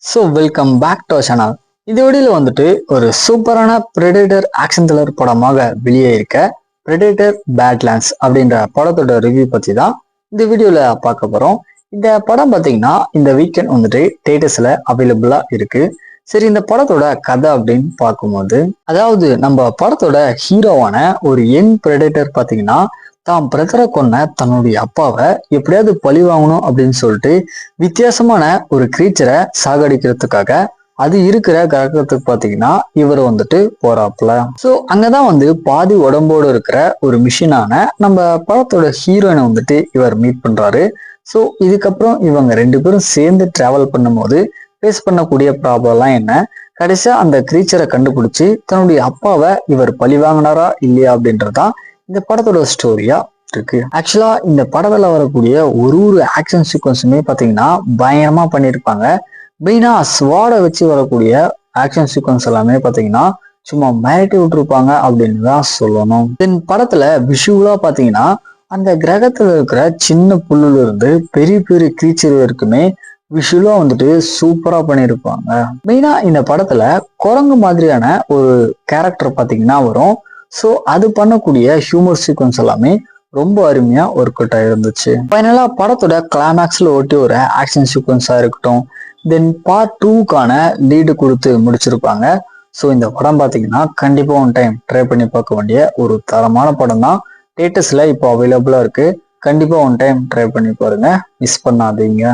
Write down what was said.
Welcome back to channel. இந்த வீடியோல வந்துட்டு ஒரு சூப்பரான பிரெடேட்டர் ஆக்ஷன் த்ரில்லர் படமாக வெளியே இருக்க பிரெடேட்டர் பேட்லேண்ட்ஸ் அப்படின்ற படத்தோட ரிவ்யூ பத்தி தான் இந்த வீடியோல பார்க்க போறோம். இந்த படம் பார்த்தீங்கன்னா இந்த வீக்கெண்ட் வந்துட்டு தியேட்டர்ஸ்ல அவைலபிளா இருக்கு. சரி, இந்த படத்தோட கதை அப்படின்னு பார்க்கும்போது, அதாவது நம்ம படத்தோட ஹீரோவான ஒரு யங் பிரெடேட்டர் பார்த்தீங்கன்னா தான் பிரதரை கொன்ன தன்னுடைய அப்பாவை எப்படியாவது பழி வாங்கணும் அப்படின்னு சொல்லிட்டு வித்தியாசமான ஒரு கிரீச்சரை சாகடிக்கிறதுக்காக அது இருக்கிற கிரகத்துக்கு பாத்தீங்கன்னா இவர் வந்துட்டு போறாப்புல. சோ அங்கதான் வந்து பாதி உடம்போடு இருக்கிற ஒரு மிஷினான நம்ம படத்தோட ஹீரோயினை வந்துட்டு இவர் மீட் பண்றாரு. சோ இதுக்கப்புறம் இவங்க ரெண்டு பேரும் சேர்ந்து டிராவல் பண்ணும்போது ஃபேஸ் பண்ணக்கூடிய ப்ராப்ளம்லாம் என்ன, கடைசியா அந்த கிரீச்சரை கண்டுபிடிச்சு தன்னுடைய அப்பாவை இவர் பழி வாங்கினாரா இல்லையா அப்படின்றதான் இந்த படத்தோட ஸ்டோரியா இருக்கு. ஆக்சுவலா இந்த படத்துல வரக்கூடிய ஒரு ஆக்ஷன் சீக்வன்ஸுமே பாத்தீங்கன்னா பயங்கரமா பண்ணியிருப்பாங்க. மெயினா ஸ்வாடை வச்சு வரக்கூடிய ஆக்ஷன் சீக்வன்ஸ் எல்லாமே பாத்தீங்கன்னா சும்மா மிரட்டி விட்டுருப்பாங்க அப்படின்னு தான் சொல்லணும். தென் படத்துல விஷுவலா பாத்தீங்கன்னா அந்த கிரகத்துல இருக்கிற சின்ன புல்லுல இருந்து பெரிய பெரிய கிரீச்சர் வரைக்குமே விஷுவலா வந்துட்டு சூப்பரா பண்ணியிருப்பாங்க. மெயினா இந்த படத்துல குரங்கு மாதிரியான ஒரு கேரக்டர் பாத்தீங்கன்னா வரும். ஸோ அது பண்ணக்கூடிய ஹியூமர் சீக்வன்ஸ் எல்லாமே ரொம்ப அருமையா ஒர்க் அவுட் ஆயிருந்துச்சு. ஃபைனலா படத்தோட கிளைமேக்ஸ்ல ஒட்டி ஒரு ஆக்ஷன் சீக்வன்ஸா இருக்கட்டும், தென் பார்ட் 2க்கான லீடு கொடுத்து முடிச்சிருப்பாங்க. ஸோ இந்த படம் பார்த்தீங்கன்னா கண்டிப்பா ஒன் டைம் ட்ரை பண்ணி பார்க்க வேண்டிய ஒரு தரமான படம் தான். தியேட்டர்ஸ்ல இப்போ அவைலபிளா இருக்கு. கண்டிப்பா ஒன் டைம் ட்ரை பண்ணி பாருங்க, மிஸ் பண்ணாதீங்க.